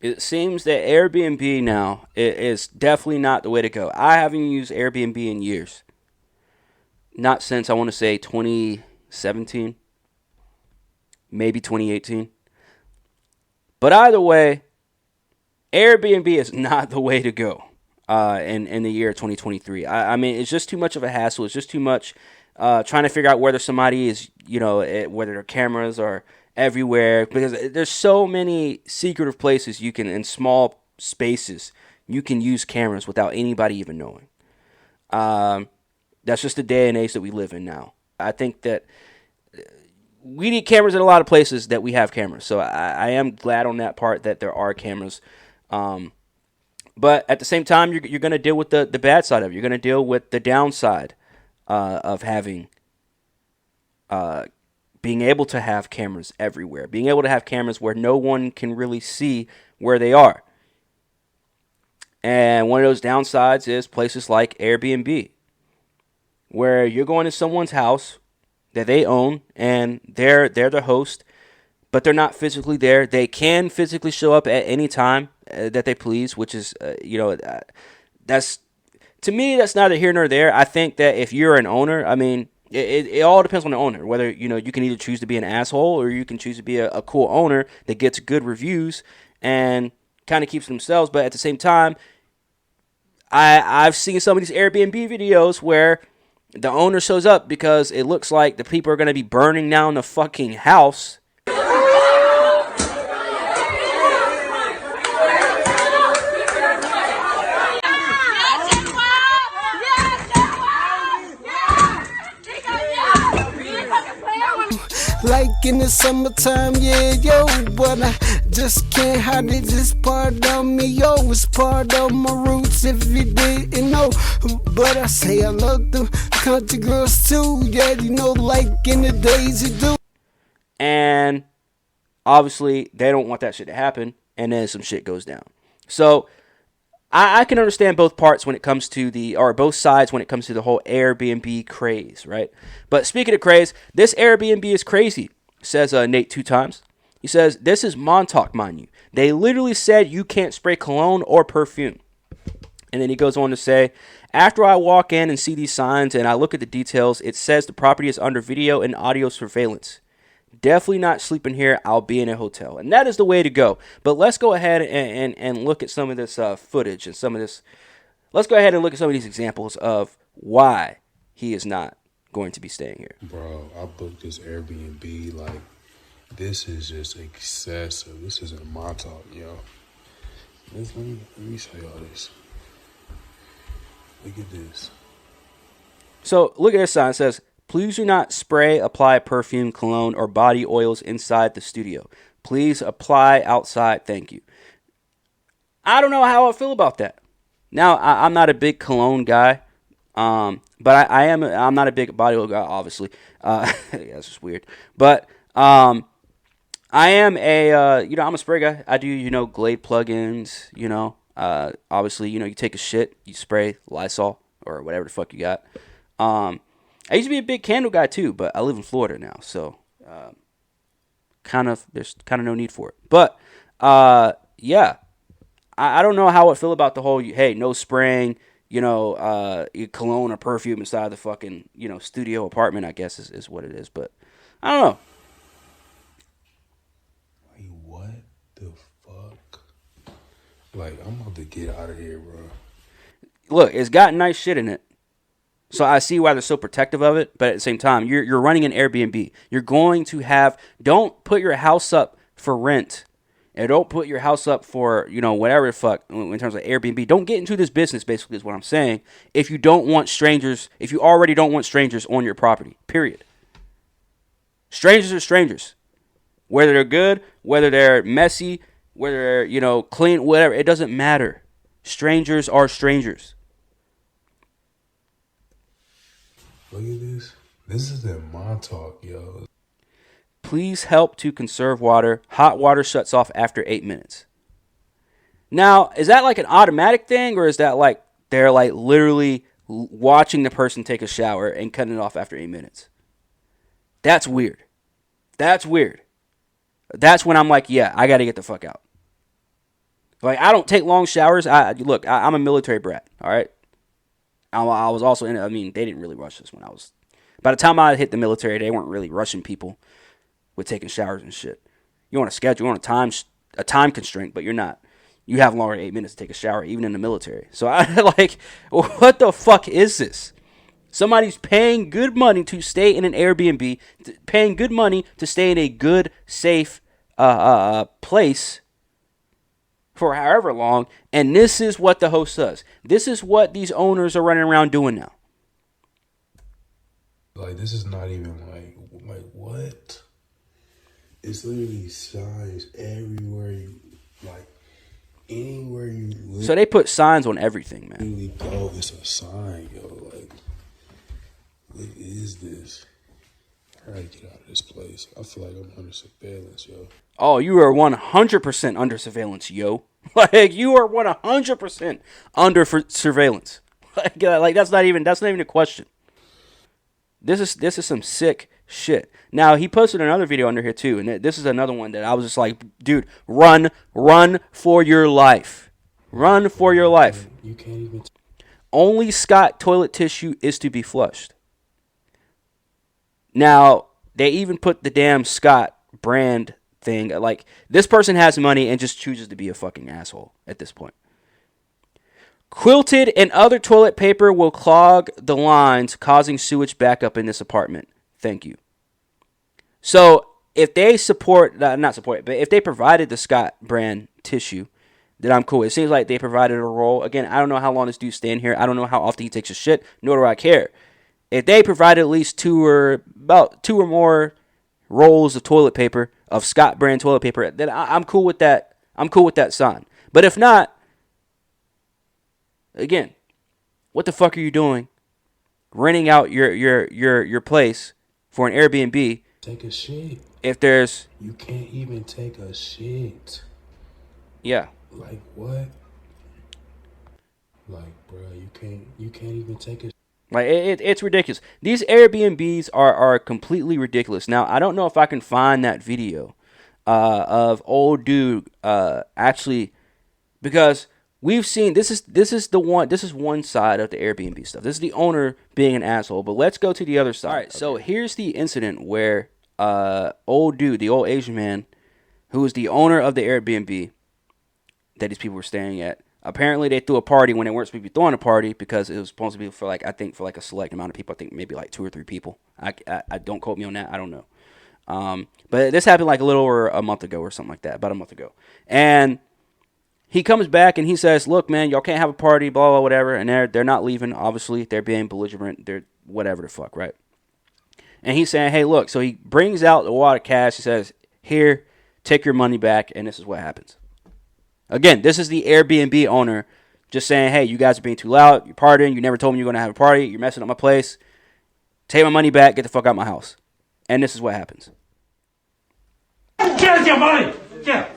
It seems that Airbnb now is definitely not the way to go. I haven't used Airbnb in years. Not since, I want to say, 2017, maybe 2018. But either way, Airbnb is not the way to go in the year 2023. I mean, it's just too much of a hassle. It's just too much trying to figure out whether somebody is, whether their cameras are everywhere. Because there's so many secretive places you can, in small spaces, you can use cameras without anybody even knowing. That's just the day and age that we live in now. I think that we need cameras in a lot of places that we have cameras. So I am glad on that part that there are cameras. But at the same time, you're going to deal with the bad side of it. You're going to deal with the downside of having, being able to have cameras everywhere, being able to have cameras where no one can really see where they are. And one of those downsides is places like Airbnb, where you're going to someone's house that they own and they're the host, but they're not physically there. They can physically show up at any time that they please, which is, that's, to me, that's neither here nor there. I think that if you're an owner, I mean, it all depends on the owner. Whether, you can either choose to be an asshole or you can choose to be a cool owner that gets good reviews and kind of keeps themselves. But at the same time, I've seen some of these Airbnb videos where the owner shows up because it looks like the people are going to be burning down the fucking house. Like in the summertime, yeah, yo, but I just can't hide it. It's part of me, yo, it's part of my roots. If you didn't know, but I say I love them country girls too, yeah, like in the days you do. And obviously, they don't want that shit to happen, and then some shit goes down. So I can understand both parts when it comes to both sides when it comes to the whole Airbnb craze, right? But speaking of craze, this Airbnb is crazy, says Nate 2 times. He says, this is Montauk, mind you. They literally said you can't spray cologne or perfume. And then he goes on to say, after I walk in and see these signs and I look at the details, it says the property is under video and audio surveillance. Definitely not sleeping here. I'll be in a hotel. And that is the way to go. But let's go ahead and look at some of this footage and some of this. Let's go ahead and look at some of these examples of why he is not going to be staying here. Bro, I booked this Airbnb. Like, this is just excessive. This isn't my talk, yo. Let me show y'all this. Look at this. So look at this sign. It says, please do not spray, apply perfume, cologne, or body oils inside the studio. Please apply outside. Thank you. I don't know how I feel about that. Now, I'm not a big cologne guy, but I'm not a big body oil guy, obviously. Yeah, that's just weird. But I am I'm a spray guy. I do, Glade plugins, obviously, you take a shit, you spray Lysol or whatever the fuck you got. I used to be a big candle guy too, but I live in Florida now, so there's kind of no need for it. But yeah, I don't know how I feel about the whole no spraying, cologne or perfume inside the fucking studio apartment. I guess is what it is, but I don't know. Like, what the fuck? Like, I'm about to get out of here, bro. Look, it's got nice shit in it. So I see why they're so protective of it, but at the same time, you're running an Airbnb. You're going to don't put your house up for rent, and don't put your house up for, whatever the fuck, in terms of Airbnb. Don't get into this business, basically, is what I'm saying, if you already don't want strangers on your property, period. Strangers are strangers. Whether they're good, whether they're messy, whether they're, clean, whatever, it doesn't matter. Strangers are strangers. Look at this. This isn't my talk, yo. Please help to conserve water. Hot water shuts off after 8 minutes. Now, is that like an automatic thing, or is that like they're like literally watching the person take a shower and cutting it off after 8 minutes? That's weird. That's weird. That's when I'm like, yeah, I got to get the fuck out. Like, I don't take long showers. I'm a military brat. All right. I was also in. I mean, they didn't really rush us when I was. By the time I hit the military, they weren't really rushing people with taking showers and shit. You're on a schedule, you're on a time constraint, but you're not. You have longer than 8 minutes to take a shower, even in the military. So I like, what the fuck is this? Somebody's paying good money to stay in an Airbnb, paying good money to stay in a good, safe place for however long, and this is what the host does. This is what these owners are running around doing now. Like, this is not even like what? It's literally signs everywhere you, like, anywhere you live. So they put signs on everything, man. Literally go, it's a sign, yo. Like, what is this? I gotta get out of this place. I feel like I'm under surveillance, yo. Oh, you are 100% under surveillance, yo. Like, you are 100% under surveillance. Like that's not even a question. This is some sick shit. Now, he posted another video under here too, and this is another one that I was just like, dude, run for your life. Run for your life. You can't even. Only Scott toilet tissue is to be flushed. Now, they even put the damn Scott brand thing. Like, this person has money and just chooses to be a fucking asshole at this point. Quilted and other toilet paper will clog the lines, causing sewage backup in this apartment. Thank you. So, if they but if they provided the Scott brand tissue, then I'm cool. It seems like they provided a roll. Again, I don't know how long this dude's staying here. I don't know how often he takes a shit, nor do I care. If they provided at least two or more rolls of toilet paper, of Scott brand toilet paper, then I'm cool with that. I'm cool with that sign. But if not, again, what the fuck are you doing? Renting out your place for an Airbnb. Take a shit. If there's, you can't even take a shit. Yeah. Like, what? Like, bro, you can't even take a. Like, it's ridiculous. These Airbnbs are completely ridiculous. Now, I don't know if I can find that video of old dude actually, because we've seen this is one side of the Airbnb stuff. This is the owner being an asshole, but let's go to the other side. All right, so here's the incident where old dude, the old Asian man, who was the owner of the Airbnb that these people were staying at, apparently they threw a party when they weren't supposed to be throwing a party, because it was supposed to be for like a select amount of people. I think maybe like 2 or 3 people. I don't quote me on that. I don't know. But this happened like a little over a month ago or something like that, about a month ago. And he comes back and he says, "Look, man, y'all can't have a party, blah blah whatever." And they're not leaving. Obviously, they're being belligerent. They're whatever the fuck, right? And he's saying, "Hey, look." So he brings out a wad of cash. He says, "Here, take your money back." And this is what happens. Again, this is the Airbnb owner just saying, "Hey, you guys are being too loud. You're partying. You never told me you were going to have a party. You're messing up my place. Take my money back. Get the fuck out of my house." And this is what happens. Get your money! Yeah.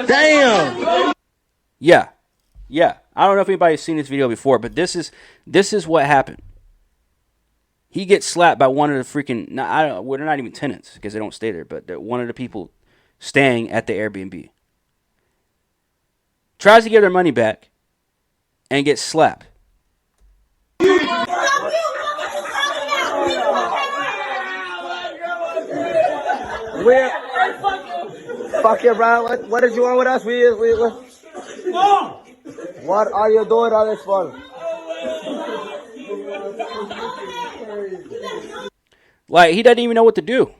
Damn! Yeah. I don't know if anybody's seen this video before, but this is what happened. He gets slapped by one of the freaking... they're not even tenants because they don't stay there, but one of the people staying at the Airbnb tries to give their money back and gets slapped. Fuck you, bro. What did you want with us? What are you doing all this for? Like, he doesn't even know what to do.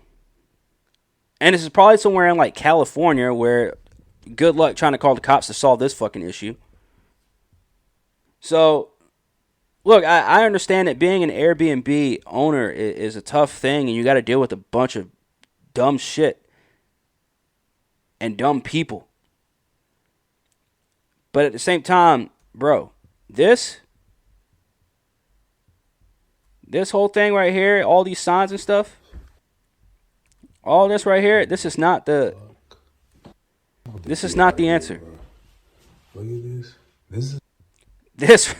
And this is probably somewhere in like California, where good luck trying to call the cops to solve this fucking issue. So, look, I understand that being an Airbnb owner is a tough thing, and you got to deal with a bunch of dumb shit and dumb people. But at the same time, bro, this whole thing right here, all these signs and stuff, all this right here, this is not the answer. Look at this. This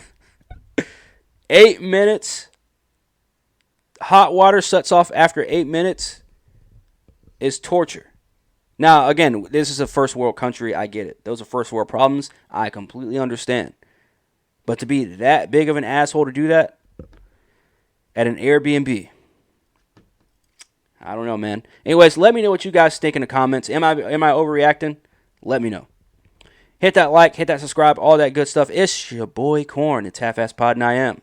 8 minutes, hot water shuts off after 8 minutes, is torture. Now, again, this is a first world country. I get it. Those are first world problems. I completely understand. But to be that big of an asshole to do that at an Airbnb, I don't know, man. Anyways, let me know what you guys think in the comments. Am I overreacting? Let me know. Hit that like, hit that subscribe, all that good stuff. It's your boy Corn. It's Half-Ass Pod, and I am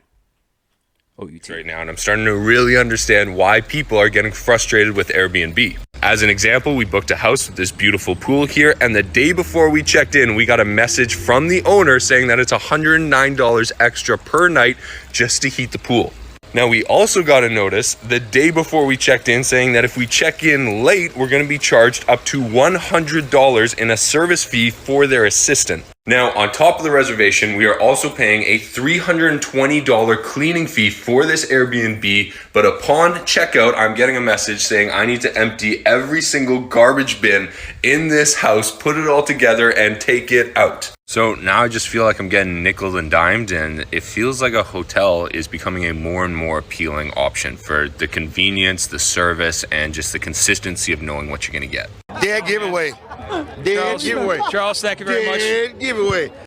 OUT. Right now, and I'm starting to really understand why people are getting frustrated with Airbnb. As an example, we booked a house with this beautiful pool here, and the day before we checked in, we got a message from the owner saying that it's $109 extra per night just to heat the pool. Now, we also got a notice the day before we checked in saying that if we check in late, we're going to be charged up to $100 in a service fee for their assistant. Now, on top of the reservation, we are also paying a $320 cleaning fee for this Airbnb, but upon checkout, I'm getting a message saying I need to empty every single garbage bin in this house, put it all together, and take it out. So now I just feel like I'm getting nickel and dimed, and it feels like a hotel is becoming a more and more appealing option for the convenience, the service, and just the consistency of knowing what you're going to get. Dead giveaway. Dead giveaway. Charles, thank you very much. Dead giveaway.